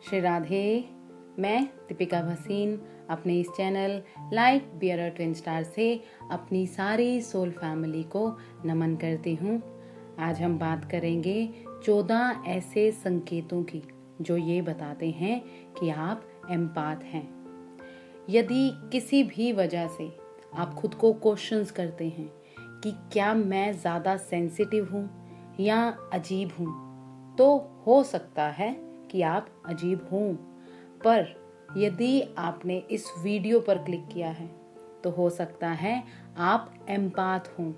श्री राधे। मैं दीपिका भसीन अपने इस channel life bearer twin star से अपनी सारी सोल फैमिली को नमन करती हूँ। आज हम बात करेंगे 14 ऐसे संकेतों की जो ये बताते हैं कि आप एम्पैथ हैं। यदि किसी भी वजह से आप खुद को क्वेश्चंस करते हैं कि क्या मैं ज़्यादा सेंसिटिव हूँ या अजीब हूँ, तो हो सकता है कि आप अजीब हों। पर यदि आपने इस वीडियो पर क्लिक किया है तो हो सकता है आप एम्पैथ हों।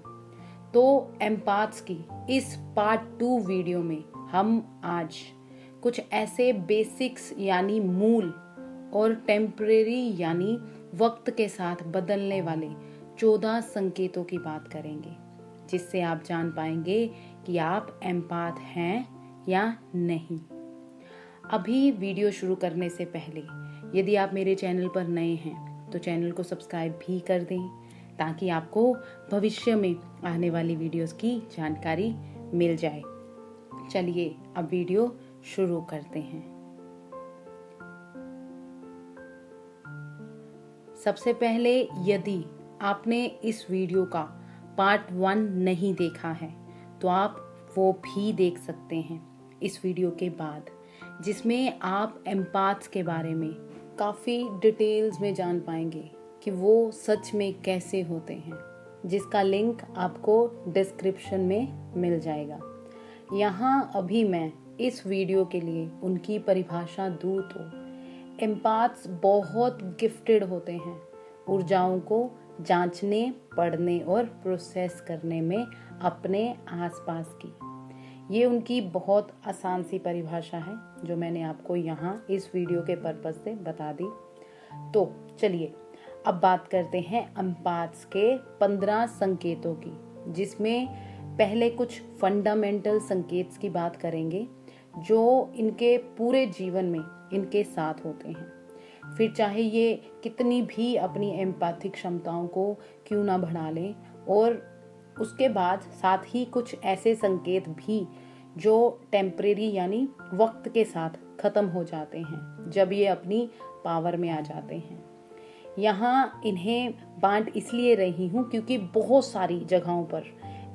तो एम्पैथ्स की इस पार्ट 2 वीडियो में हम आज कुछ ऐसे बेसिक्स यानी मूल और टेम्परेरी यानी वक्त के साथ बदलने वाले 14 संकेतों की बात करेंगे, जिससे आप जान पाएंगे कि आप एम्पैथ हैं या नहीं। अभी वीडियो शुरू करने से पहले यदि आप मेरे चैनल पर नए हैं तो चैनल को सब्सक्राइब भी कर दें, ताकि आपको भविष्य में आने वाली वीडियोस की जानकारी मिल जाए। चलिए अब वीडियो शुरू करते हैं। सबसे पहले, यदि आपने इस वीडियो का पार्ट 1 नहीं देखा है तो आप वो भी देख सकते हैं इस वीडियो के बाद, जिसमें आप एम्पैथ्स के बारे में काफ़ी डिटेल्स में जान पाएंगे कि वो सच में कैसे होते हैं, जिसका लिंक आपको डिस्क्रिप्शन में मिल जाएगा। यहाँ अभी मैं इस वीडियो के लिए उनकी परिभाषा दूँ तो एम्पैथ्स बहुत गिफ्टेड होते हैं ऊर्जाओं को जांचने, पढ़ने और प्रोसेस करने में अपने आसपास की। ये उनकी बहुत आसान सी परिभाषा है जो मैंने आपको यहाँ इस वीडियो के पर्पस से बता दी। तो चलिए अब बात करते हैं एम्पैथ्स के 15 संकेतों की, जिसमें पहले कुछ फंडामेंटल संकेत की बात करेंगे जो इनके पूरे जीवन में इनके साथ होते हैं। फिर चाहे ये कितनी भी अपनी एम्पैथिक क्षमताओं को क्यों ना बढ़ा लें, और उसके बाद साथ ही कुछ ऐसे संकेत भी जो टेम्परेरी यानी वक्त के साथ खत्म हो जाते हैं जब ये अपनी पावर में आ जाते हैं। यहाँ इन्हें बांट इसलिए रही हूँ क्योंकि बहुत सारी जगहों पर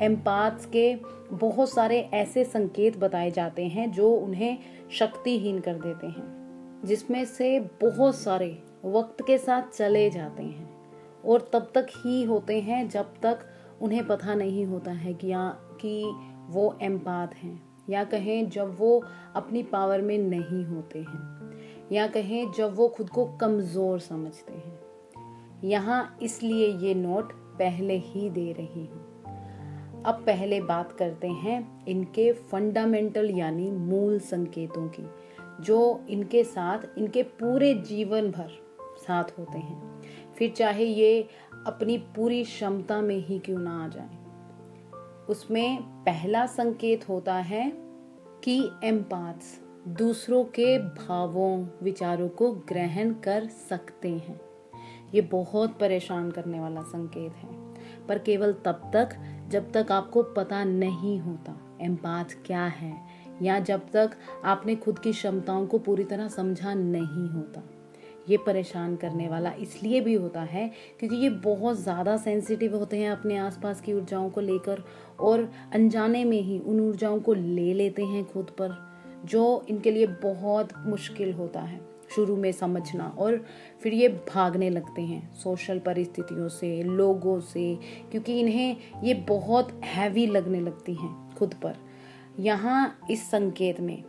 एम्पैथ्स के बहुत सारे ऐसे संकेत बताए जाते हैं जो उन्हें शक्तिहीन कर देते हैं, जिसमें से बहुत सारे वक्त के साथ चले जाते हैं और तब तक ही होते हैं जब तक उन्हें पता नहीं होता है कि वो एम्पैथ हैं, या कहें जब वो अपनी पावर में नहीं होते हैं, या कहें जब वो खुद को कमज़ोर समझते हैं। यहाँ इसलिए ये नोट पहले ही दे रही हूँ। अब पहले बात करते हैं इनके फंडामेंटल यानी मूल संकेतों की, जो इनके साथ इनके पूरे जीवन भर साथ होते हैं, फिर चाहे ये अपनी पूरी क्षमता में ही क्यों ना आ जाए। उसमें पहला संकेत होता है कि एम्पैथ्स दूसरों के भावों, विचारों को ग्रहण कर सकते हैं। ये बहुत परेशान करने वाला संकेत है, पर केवल तब तक जब तक आपको पता नहीं होता एम्पैथ क्या है, या जब तक आपने खुद की क्षमताओं को पूरी तरह समझा नहीं होता। ये परेशान करने वाला इसलिए भी होता है क्योंकि ये बहुत ज़्यादा सेंसिटिव होते हैं अपने आसपास की ऊर्जाओं को लेकर, और अनजाने में ही उन ऊर्जाओं को ले लेते हैं खुद पर, जो इनके लिए बहुत मुश्किल होता है शुरू में समझना। और फिर ये भागने लगते हैं सोशल परिस्थितियों से, लोगों से, क्योंकि इन्हें ये बहुत हैवी लगने लगती हैं खुद पर। यहाँ इस संकेत में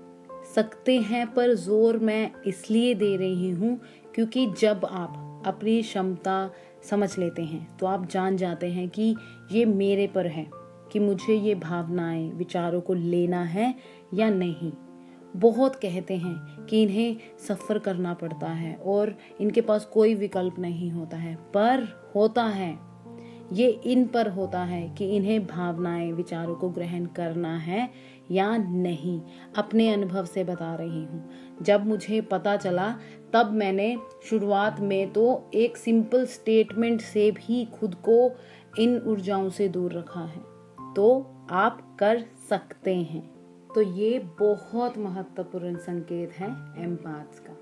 सकते हैं पर जोर मैं इसलिए दे रही हूँ क्योंकि जब आप अपनी क्षमता समझ लेते हैं तो आप जान जाते हैं कि ये मेरे पर है कि मुझे ये भावनाएं, विचारों को लेना है या नहीं। बहुत कहते हैं कि इन्हें सफ़र करना पड़ता है और इनके पास कोई विकल्प नहीं होता है, पर होता है। ये इन पर होता है कि इन्हें भावनाएं, विचारों को ग्रहण करना है या नहीं। अपने अनुभव से बता रही हूँ, जब मुझे पता चला तब मैंने शुरुआत में तो एक सिंपल स्टेटमेंट से भी खुद को इन ऊर्जाओं से दूर रखा है। तो आप कर सकते हैं, तो ये बहुत महत्वपूर्ण संकेत है एम्पाथ्स का।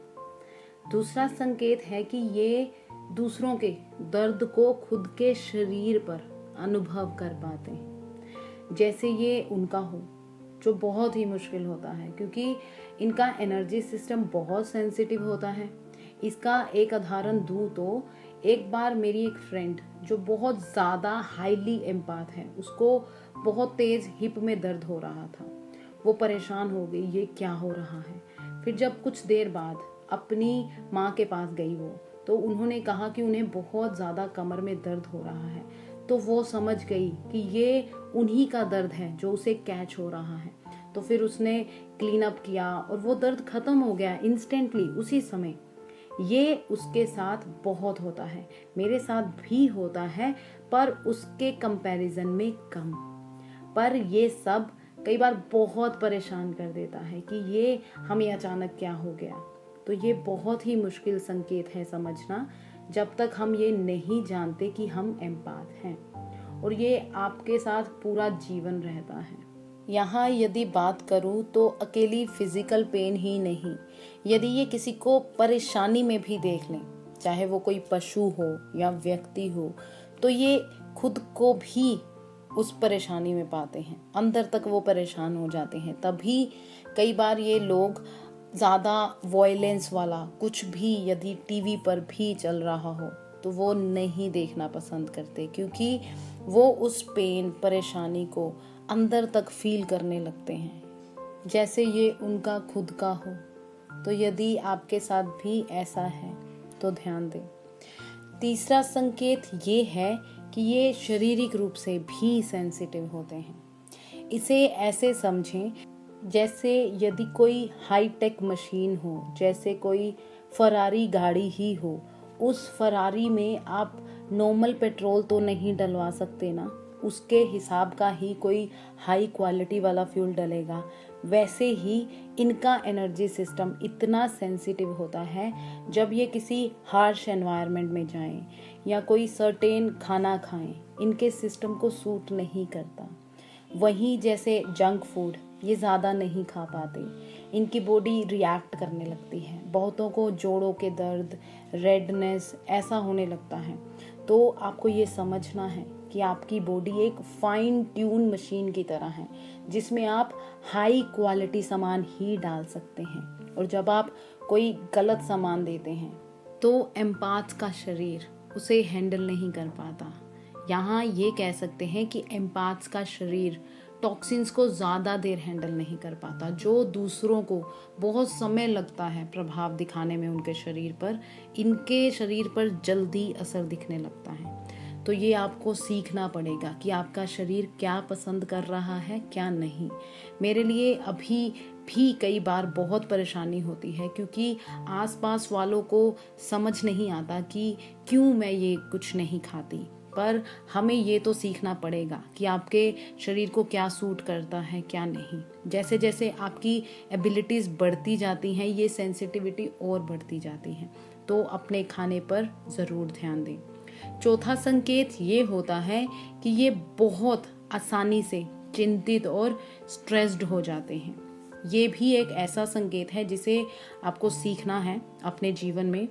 दूसरा संकेत है कि ये दूसरों के दर्द को खुद के शरीर पर अनुभव कर पाते हैं, जैसे ये उनका हो, जो बहुत ही मुश्किल होता है क्योंकि इनका एनर्जी सिस्टम बहुत सेंसिटिव होता है। इसका एक उदाहरण दूँ तो एक बार मेरी एक फ्रेंड जो बहुत ज़्यादा हाईली एम्पाथ है, उसको बहुत तेज़ हिप में दर्द हो रहा था। वो परेशान हो गई, ये क्या हो रहा है। फिर जब कुछ देर बाद अपनी माँ के पास गई वो, तो उन्होंने कहा कि उन्हें बहुत ज़्यादा कमर में दर्द हो रहा है। तो वो समझ गई कि ये उन्हीं का दर्द है जो उसे कैच हो रहा है। तो फिर उसने क्लीन अप किया और वो दर्द खत्म हो गया इंस्टेंटली, उसी समय। ये उसके साथ बहुत होता है, मेरे साथ भी होता है, पर उसके कंपैरिजन में कम। पर ये सब कई बार बहुत परेशान कर देता है कि ये हमें अचानक क्या हो गया। तो ये बहुत ही मुश्किल संकेत है समझना, जब तक हम ये नहीं जानते कि हम एम्पाथ हैं, और ये आपके साथ पूरा जीवन रहता है। यहाँ यदि बात करूँ तो अकेली फिजिकल पेन ही नहीं, यदि ये किसी को परेशानी में भी देख लें, चाहे वो कोई पशु हो या व्यक्ति हो, तो ये खुद को भी उस परेशानी में पाते हैं, अंदर तक वो परेशान हो जाते हैं। तभी कई बार ये लोग ज़्यादा वॉयलेंस वाला कुछ भी यदि टीवी पर भी चल रहा हो तो वो नहीं देखना पसंद करते, क्योंकि वो उस पेन, परेशानी को अंदर तक फील करने लगते हैं जैसे ये उनका खुद का हो। तो यदि आपके साथ भी ऐसा है तो ध्यान दें। तीसरा संकेत ये है कि ये शारीरिक रूप से भी सेंसिटिव होते हैं। इसे ऐसे समझें जैसे यदि कोई हाई टेक मशीन हो, जैसे कोई फरारी गाड़ी ही हो, उस फरारी में आप नॉर्मल पेट्रोल तो नहीं डलवा सकते ना, उसके हिसाब का ही कोई हाई क्वालिटी वाला फ्यूल डलेगा। वैसे ही इनका एनर्जी सिस्टम इतना सेंसिटिव होता है, जब ये किसी हार्श एनवायरनमेंट में जाएं या कोई सर्टेन खाना खाएं, इनके सिस्टम को सूट नहीं करता। वहीं जैसे जंक फूड ये ज़्यादा नहीं खा पाते, इनकी बॉडी रिएक्ट करने लगती है। बहुतों को जोड़ों के दर्द, रेडनेस ऐसा होने लगता है। तो आपको ये समझना है कि आपकी बॉडी एक फाइन ट्यून मशीन की तरह है, जिसमें आप हाई क्वालिटी सामान ही डाल सकते हैं। और जब आप कोई गलत सामान देते हैं तो एम्पाथ का शरीर उसे हैंडल नहीं कर पाता। यहाँ ये कह सकते हैं कि एम्पाथ्स का शरीर टॉक्सिन्स को ज़्यादा देर हैंडल नहीं कर पाता, जो दूसरों को बहुत समय लगता है प्रभाव दिखाने में उनके शरीर पर, इनके शरीर पर जल्दी असर दिखने लगता है। तो ये आपको सीखना पड़ेगा कि आपका शरीर क्या पसंद कर रहा है, क्या नहीं। मेरे लिए अभी भी कई बार बहुत परेशानी होती है, क्योंकि आसपास वालों को समझ नहीं आता कि क्यों मैं ये कुछ नहीं खाती। पर हमें ये तो सीखना पड़ेगा कि आपके शरीर को क्या सूट करता है, क्या नहीं। जैसे जैसे आपकी एबिलिटीज़ बढ़ती जाती हैं, ये सेंसिटिविटी और बढ़ती जाती है। तो अपने खाने पर ज़रूर ध्यान दें। चौथा संकेत ये होता है कि ये बहुत आसानी से चिंतित और स्ट्रेस्ड हो जाते हैं। ये भी एक ऐसा संकेत है जिसे आपको सीखना है अपने जीवन में,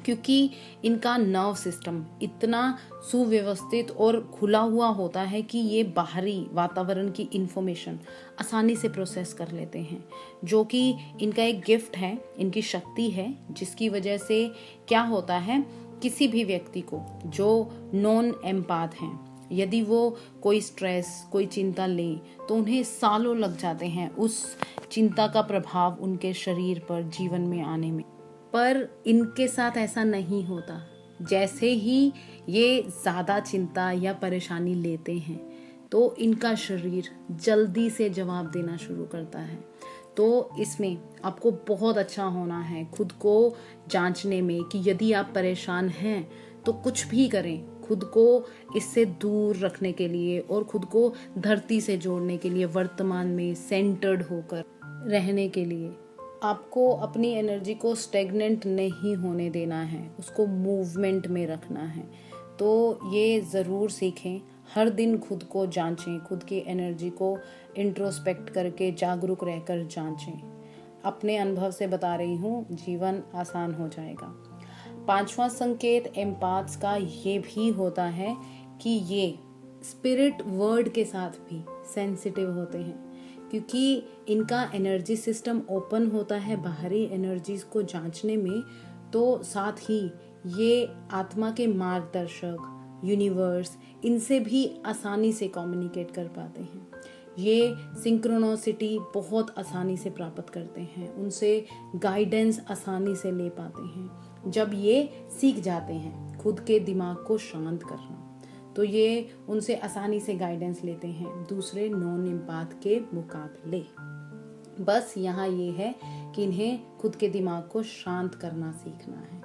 क्योंकि इनका नर्व सिस्टम इतना सुव्यवस्थित और खुला हुआ होता है कि ये बाहरी वातावरण की इन्फॉर्मेशन आसानी से प्रोसेस कर लेते हैं, जो कि इनका एक गिफ्ट है, इनकी शक्ति है, जिसकी वजह से क्या होता है, किसी भी व्यक्ति को जो नॉन एम्पाथ हैं, यदि वो कोई स्ट्रेस, कोई चिंता लें तो उन्हें सालों लग जाते हैं उस चिंता का प्रभाव उनके शरीर पर, जीवन में आने में। पर इनके साथ ऐसा नहीं होता। जैसे ही ये ज़्यादा चिंता या परेशानी लेते हैं तो इनका शरीर जल्दी से जवाब देना शुरू करता है। तो इसमें आपको बहुत अच्छा होना है खुद को जांचने में कि यदि आप परेशान हैं तो कुछ भी करें खुद को इससे दूर रखने के लिए और खुद को धरती से जोड़ने के लिए, वर्तमान में सेंटर्ड होकर रहने के लिए। आपको अपनी एनर्जी को स्टेगनेंट नहीं होने देना है, उसको मूवमेंट में रखना है। तो ये ज़रूर सीखें। हर दिन खुद को जांचें, खुद की एनर्जी को इंट्रोस्पेक्ट करके जागरूक रहकर जांचें। अपने अनुभव से बता रही हूँ, जीवन आसान हो जाएगा। 5वां संकेत एम्पाथ्स का ये भी होता है कि ये स्पिरिट वर्ड के साथ भी सेंसिटिव होते हैं, क्योंकि इनका एनर्जी सिस्टम ओपन होता है बाहरी एनर्जीज को जांचने में। तो साथ ही ये आत्मा के मार्गदर्शक, यूनिवर्स, इनसे भी आसानी से कम्युनिकेट कर पाते हैं। ये सिंक्रोनोसिटी बहुत आसानी से प्राप्त करते हैं, उनसे गाइडेंस आसानी से ले पाते हैं जब ये सीख जाते हैं खुद के दिमाग को शांत करना। तो ये उनसे आसानी से गाइडेंस लेते हैं दूसरे नॉन एम्पाथ के मुकाबले। बस यहाँ ये है कि इन्हें खुद के दिमाग को शांत करना सीखना है।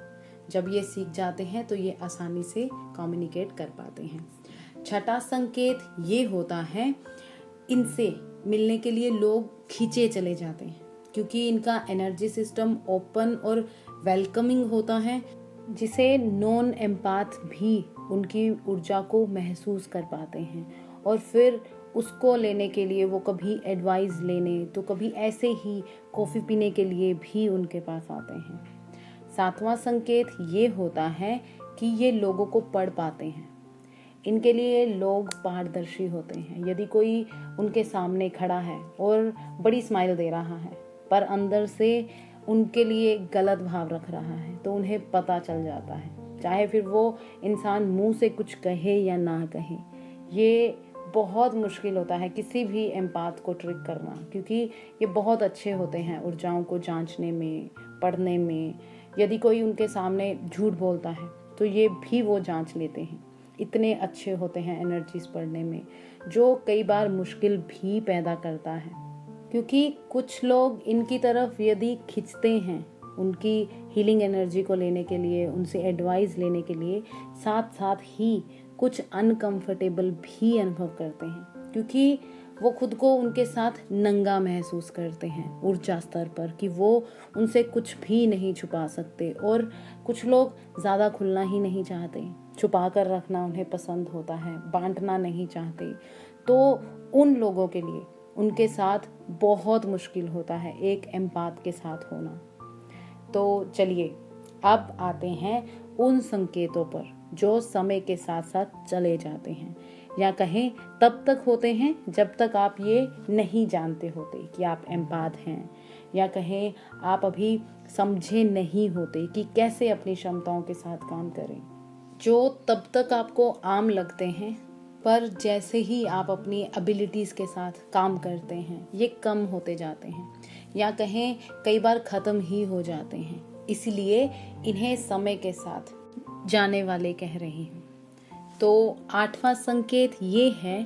जब ये सीख जाते हैं तो ये आसानी से कम्युनिकेट कर पाते हैं। 6वां संकेत ये होता है, इनसे मिलने के लिए लोग खींचे चले जाते हैं, क्योंकि इनका एनर्जी सिस्टम ओपन और वेलकमिंग होता है, जिसे नॉन एम्पाथ भी उनकी ऊर्जा को महसूस कर पाते हैं और फिर उसको लेने के लिए वो कभी एडवाइस लेने तो कभी ऐसे ही कॉफ़ी पीने के लिए भी उनके पास आते हैं। 7वां संकेत ये होता है कि ये लोगों को पढ़ पाते हैं। इनके लिए लोग पारदर्शी होते हैं। यदि कोई उनके सामने खड़ा है और बड़ी स्माइल दे रहा है पर अंदर से उनके लिए गलत भाव रख रहा है, तो उन्हें पता चल जाता है, चाहे फिर वो इंसान मुंह से कुछ कहे या ना कहे। ये बहुत मुश्किल होता है किसी भी एम्पाथ को ट्रिक करना, क्योंकि ये बहुत अच्छे होते हैं ऊर्जाओं को जांचने में, पढ़ने में। यदि कोई उनके सामने झूठ बोलता है तो ये भी वो जांच लेते हैं। इतने अच्छे होते हैं एनर्जीज पढ़ने में, जो कई बार मुश्किल भी पैदा करता है, क्योंकि कुछ लोग इनकी तरफ यदि खिंचते हैं उनकी हीलिंग एनर्जी को लेने के लिए, उनसे एडवाइस लेने के लिए, साथ साथ ही कुछ अनकंफर्टेबल भी अनुभव करते हैं, क्योंकि वो खुद को उनके साथ नंगा महसूस करते हैं ऊर्जा स्तर पर, कि वो उनसे कुछ भी नहीं छुपा सकते। और कुछ लोग ज़्यादा खुलना ही नहीं चाहते, छुपा कर रखना उन्हें पसंद होता है, बांटना नहीं चाहते। तो उन लोगों के लिए उनके साथ बहुत मुश्किल होता है एक एम्पाथ के साथ होना। तो चलिए अब आते हैं उन संकेतों पर जो समय के साथ साथ चले जाते हैं, या कहें तब तक होते हैं जब तक आप ये नहीं जानते होते कि आप एम्पाथ हैं, या कहें आप अभी समझे नहीं होते कि कैसे अपनी क्षमताओं के साथ काम करें। जो तब तक आपको आम लगते हैं, पर जैसे ही आप अपनी एबिलिटीज़ के साथ काम करते हैं ये कम होते जाते हैं, या कहें कई बार ख़त्म ही हो जाते हैं। इसलिए इन्हें समय के साथ जाने वाले कह रही हूँ। तो 8वां संकेत ये है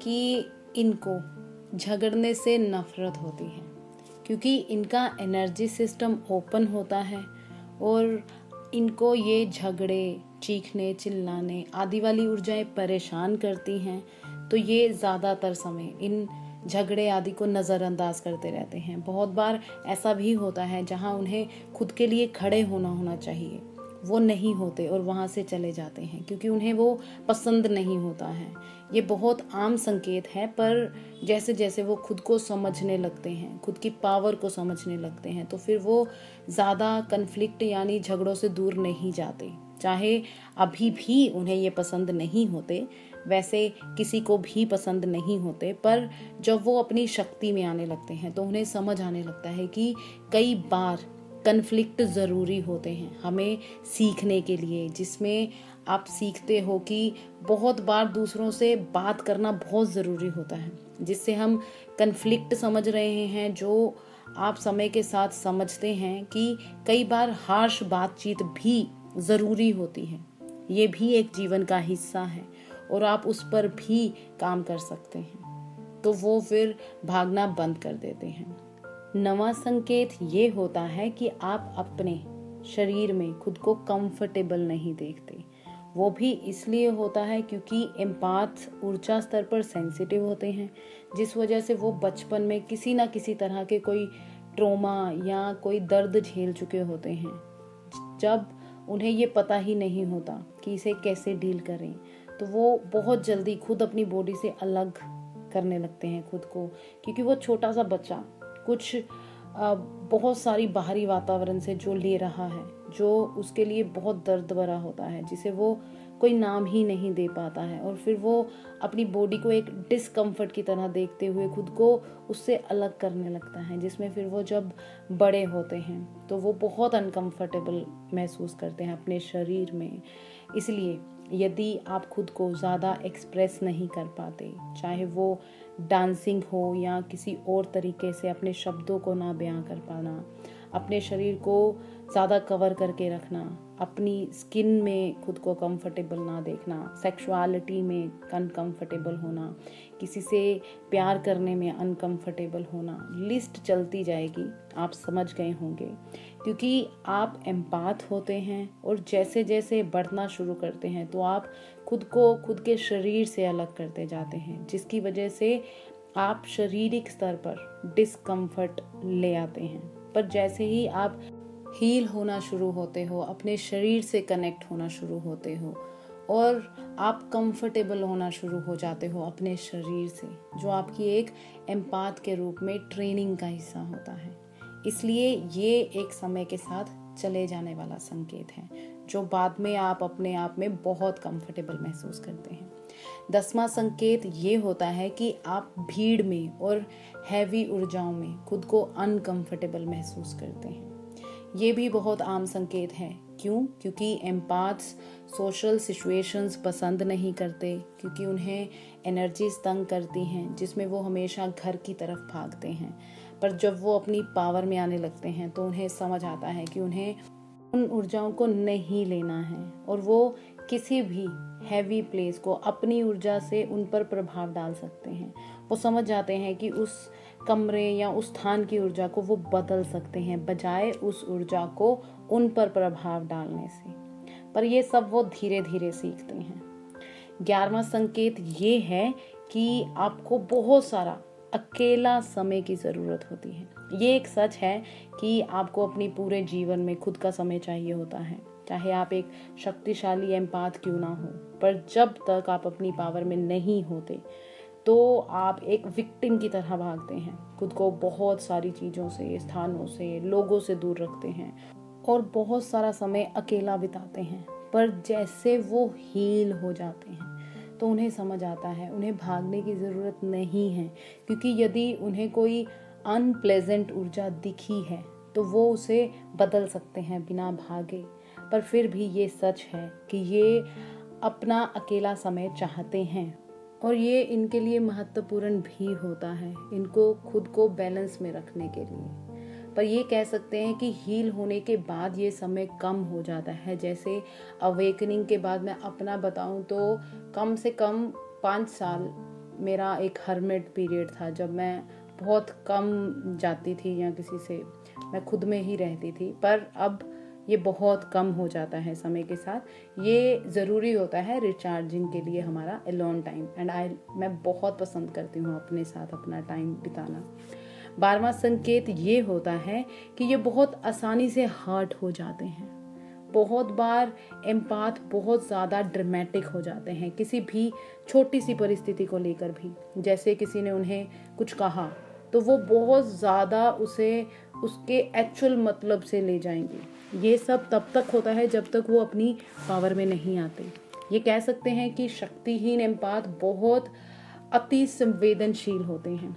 कि इनको झगड़ने से नफरत होती है, क्योंकि इनका एनर्जी सिस्टम ओपन होता है और इनको ये झगड़े, चीखने, चिल्लाने आदि वाली ऊर्जाएं परेशान करती हैं। तो ये ज़्यादातर समय इन झगड़े आदि को नज़रअंदाज करते रहते हैं। बहुत बार ऐसा भी होता है जहां उन्हें खुद के लिए खड़े होना चाहिए, वो नहीं होते और वहाँ से चले जाते हैं, क्योंकि उन्हें वो पसंद नहीं होता है। ये बहुत आम संकेत है, पर जैसे जैसे वो खुद को समझने लगते हैं, खुद की पावर को समझने लगते हैं, तो फिर वो ज़्यादा कन्फ्लिक्ट यानी झगड़ों से दूर नहीं जाते। चाहे अभी भी उन्हें ये पसंद नहीं होते, वैसे किसी को भी पसंद नहीं होते, पर जब वो अपनी शक्ति में आने लगते हैं तो उन्हें समझ आने लगता है कि कई बार कन्फ्लिक्ट ज़रूरी होते हैं हमें सीखने के लिए, जिसमें आप सीखते हो कि बहुत बार दूसरों से बात करना बहुत ज़रूरी होता है, जिससे हम कन्फ्लिक्ट समझ रहे हैं, जो आप समय के साथ समझते हैं कि कई बार हार्श बातचीत भी ज़रूरी होती है। ये भी एक जीवन का हिस्सा है और आप उस पर भी काम कर सकते हैं, तो वो फिर भागना बंद कर देते हैं। 9वां संकेत ये होता है कि आप अपने शरीर में खुद को कंफर्टेबल नहीं देखते। वो भी इसलिए होता है क्योंकि एम्पाथ ऊर्जा स्तर पर सेंसिटिव होते हैं, जिस वजह से वो बचपन में किसी ना किसी तरह के कोई ट्रॉमा या कोई दर्द झेल चुके होते हैं, जब उन्हें ये पता ही नहीं होता कि इसे कैसे डील करें। तो वो बहुत जल्दी खुद अपनी बॉडी से अलग करने लगते हैं खुद को, क्योंकि वो छोटा सा बच्चा कुछ बहुत सारी बाहरी वातावरण से जो ले रहा है, जो उसके लिए बहुत दर्द भरा होता है, जिसे वो कोई नाम ही नहीं दे पाता है, और फिर वो अपनी बॉडी को एक डिस्कम्फर्ट की तरह देखते हुए खुद को उससे अलग करने लगता है, जिसमें फिर वो जब बड़े होते हैं तो वो बहुत अनकंफर्टेबल महसूस करते हैं अपने शरीर में। इसलिए यदि आप खुद को ज़्यादा एक्सप्रेस नहीं कर पाते, चाहे वो डांसिंग हो या किसी और तरीके से अपने शब्दों को ना बयां कर पाना, अपने शरीर को ज़्यादा कवर करके रखना, अपनी स्किन में खुद को कंफर्टेबल ना देखना, सेक्सुअलिटी में अनकंफर्टेबल होना, किसी से प्यार करने में अनकंफर्टेबल होना, लिस्ट चलती जाएगी, आप समझ गए होंगे। क्योंकि आप एम्पाथ होते हैं और जैसे जैसे बढ़ना शुरू करते हैं तो आप खुद को खुद के शरीर से अलग करते जाते हैं, जिसकी वजह से आप शारीरिक स्तर पर डिस्कम्फर्ट ले आते हैं। पर जैसे ही आप हील होना शुरू होते हो, अपने शरीर से कनेक्ट होना शुरू होते हो और आप कंफर्टेबल होना शुरू हो जाते हो अपने शरीर से, जो आपकी एक एम्पाथ के रूप में ट्रेनिंग का हिस्सा होता है। इसलिए ये एक समय के साथ चले जाने वाला संकेत है, जो बाद में आप अपने आप में बहुत कंफर्टेबल महसूस करते हैं। 10वां संकेत ये होता है कि आप भीड़ में और हैवी ऊर्जाओं में खुद को अनकंफर्टेबल महसूस करते हैं। ये भी बहुत आम संकेत है। क्यों? क्योंकि एम्पाथ्स सोशल सिचुएशंस पसंद नहीं करते, क्योंकि उन्हें एनर्जी तंग करती हैं, जिसमें वो हमेशा घर की तरफ भागते हैं। पर जब वो अपनी पावर में आने लगते हैं तो उन्हें समझ आता है कि उन्हें उन ऊर्जाओं को नहीं लेना है, और वो किसी भी हैवी प्लेस को अपनी ऊर्जा से उन पर प्रभाव डाल सकते हैं। वो समझ जाते हैं कि उस कमरे या उस स्थान की ऊर्जा को वो बदल सकते हैं, बजाय उस ऊर्जा को उन पर प्रभाव डालने से। पर ये सब वो धीरे धीरे सीखते हैं। 11वां संकेत ये है कि आपको बहुत सारा अकेला समय की ज़रूरत होती है। ये एक सच है कि आपको अपनी पूरे जीवन में खुद का समय चाहिए होता है, चाहे आप एक शक्तिशाली एम्पाथ क्यों ना हो। पर जब तक आप अपनी पावर में नहीं होते तो आप एक विक्टिम की तरह भागते हैं, खुद को बहुत सारी चीज़ों से, स्थानों से, लोगों से दूर रखते हैं और बहुत सारा समय अकेला बिताते हैं। पर जैसे वो हील हो जाते हैं तो उन्हें समझ आता है उन्हें भागने की ज़रूरत नहीं है, क्योंकि यदि उन्हें कोई अनप्लेजेंट ऊर्जा दिखी है तो वो उसे बदल सकते हैं बिना भागे। पर फिर भी ये सच है कि ये अपना अकेला समय चाहते हैं, और ये इनके लिए महत्वपूर्ण भी होता है, इनको खुद को बैलेंस में रखने के लिए। पर ये कह सकते हैं कि हील होने के बाद ये समय कम हो जाता है। जैसे अवेकनिंग के बाद मैं अपना बताऊं तो कम से कम 5 साल मेरा एक हर्मिट पीरियड था, जब मैं बहुत कम जाती थी या किसी से, मैं खुद में ही रहती थी। पर अब ये बहुत कम हो जाता है समय के साथ। ये ज़रूरी होता है रिचार्जिंग के लिए हमारा अलोन टाइम, एंड मैं बहुत पसंद करती हूँ अपने साथ अपना टाइम बिताना। 12वां संकेत ये होता है कि ये बहुत आसानी से हर्ट हो जाते हैं। बहुत बार एम्पाथ बहुत ज़्यादा ड्रामेटिक हो जाते हैं किसी भी छोटी सी परिस्थिति को लेकर भी। जैसे किसी ने उन्हें कुछ कहा तो वो बहुत ज़्यादा उसे उसके एक्चुअल मतलब से ले जाएंगे। ये सब तब तक होता है जब तक वो अपनी पावर में नहीं आते। ये कह सकते हैं कि शक्तिहीन एम्पाथ बहुत अति संवेदनशील होते हैं,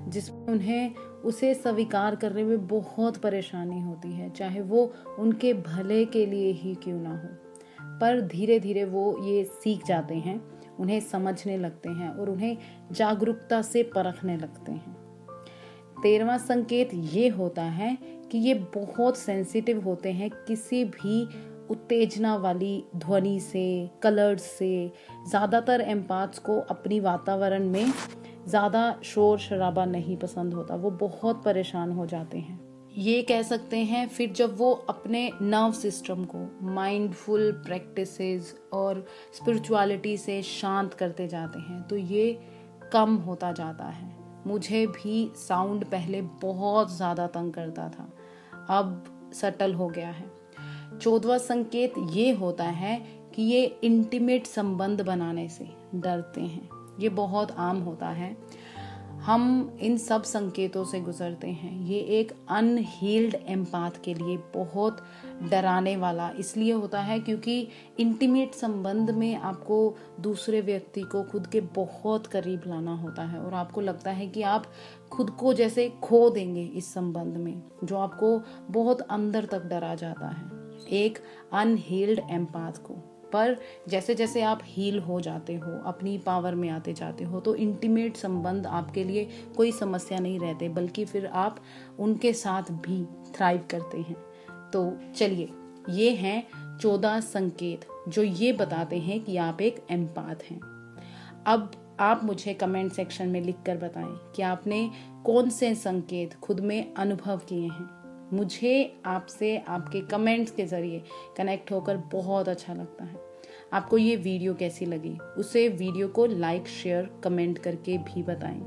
जिसमें उन्हें उसे स्वीकार करने में बहुत परेशानी होती है, चाहे वो उनके भले के लिए ही क्यों ना हो। पर धीरे धीरे वो ये सीख जाते हैं, उन्हें समझने लगते हैं और उन्हें जागरूकता से परखने लगते हैं। 13वां संकेत ये होता है कि ये बहुत सेंसिटिव होते हैं किसी भी उत्तेजना वाली ध्वनि से, कलर्स से। ज़्यादातर एम्पाथ्स को अपनी वातावरण में ज़्यादा शोर शराबा नहीं पसंद होता, वो बहुत परेशान हो जाते हैं। ये कह सकते हैं फिर जब वो अपने नर्व सिस्टम को माइंडफुल प्रैक्टिसेस और स्पिरिचुअलिटी से शांत करते जाते हैं तो ये कम होता जाता है। मुझे भी साउंड पहले बहुत ज़्यादा तंग करता था, अब सटल हो गया है। 14वां संकेत ये होता है कि ये इंटीमेट संबंध बनाने से डरते हैं। ये बहुत आम होता है, हम इन सब संकेतों से गुजरते हैं। ये एक अनहील्ड एम्पाथ के लिए बहुत डराने वाला इसलिए होता है क्योंकि इंटीमेट संबंध में आपको दूसरे व्यक्ति को खुद के बहुत करीब लाना होता है और आपको लगता है कि आप खुद को जैसे खो देंगे इस संबंध में, जो आपको बहुत अंदर तक डरा जाता है एक अनहील्ड एम्पाथ को। पर जैसे जैसे आप हील हो जाते हो, अपनी पावर में आते जाते हो, तो इंटीमेट संबंध आपके लिए कोई समस्या नहीं रहते, बल्कि फिर आप उनके साथ भी थ्राइव करते हैं। तो चलिए, ये हैं 14 संकेत जो ये बताते हैं कि आप एक एम्पाथ हैं। अब आप मुझे कमेंट सेक्शन में लिखकर बताएं कि आपने कौन से संकेत खुद में अनुभव किए हैं। मुझे आपसे आपके कमेंट्स के ज़रिए कनेक्ट होकर बहुत अच्छा लगता है। आपको ये वीडियो कैसी लगी उसे वीडियो को लाइक, शेयर, कमेंट करके भी बताएं।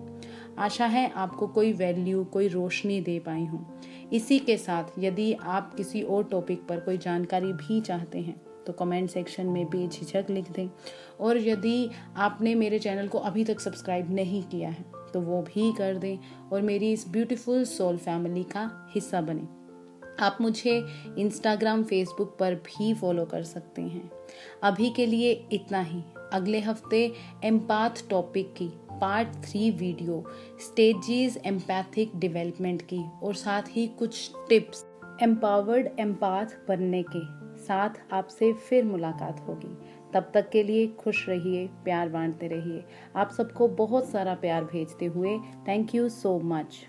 आशा है आपको कोई वैल्यू, कोई रोशनी दे पाई हूँ। इसी के साथ यदि आप किसी और टॉपिक पर कोई जानकारी भी चाहते हैं तो कमेंट सेक्शन में बेझिझक लिख दें। और यदि आपने मेरे चैनल को अभी तक सब्सक्राइब नहीं किया है तो वो भी कर दें और मेरी इस ब्यूटीफुल सोल फैमिली का हिस्सा बने। आप मुझे इंस्टाग्राम, फेसबुक पर भी फॉलो कर सकते हैं। अभी के लिए इतना ही। अगले हफ्ते एम्पाथ टॉपिक की part 3 video, stages empathic development की और साथ ही कुछ टिप्स एम्पावर्ड एम्पाथ बनने के साथ आपसे फिर मुलाकात होगी। तब तक के लिए खुश रहिए, प्यार बांटते रहिए। आप सबको बहुत सारा प्यार भेजते हुए थैंक यू सो मच।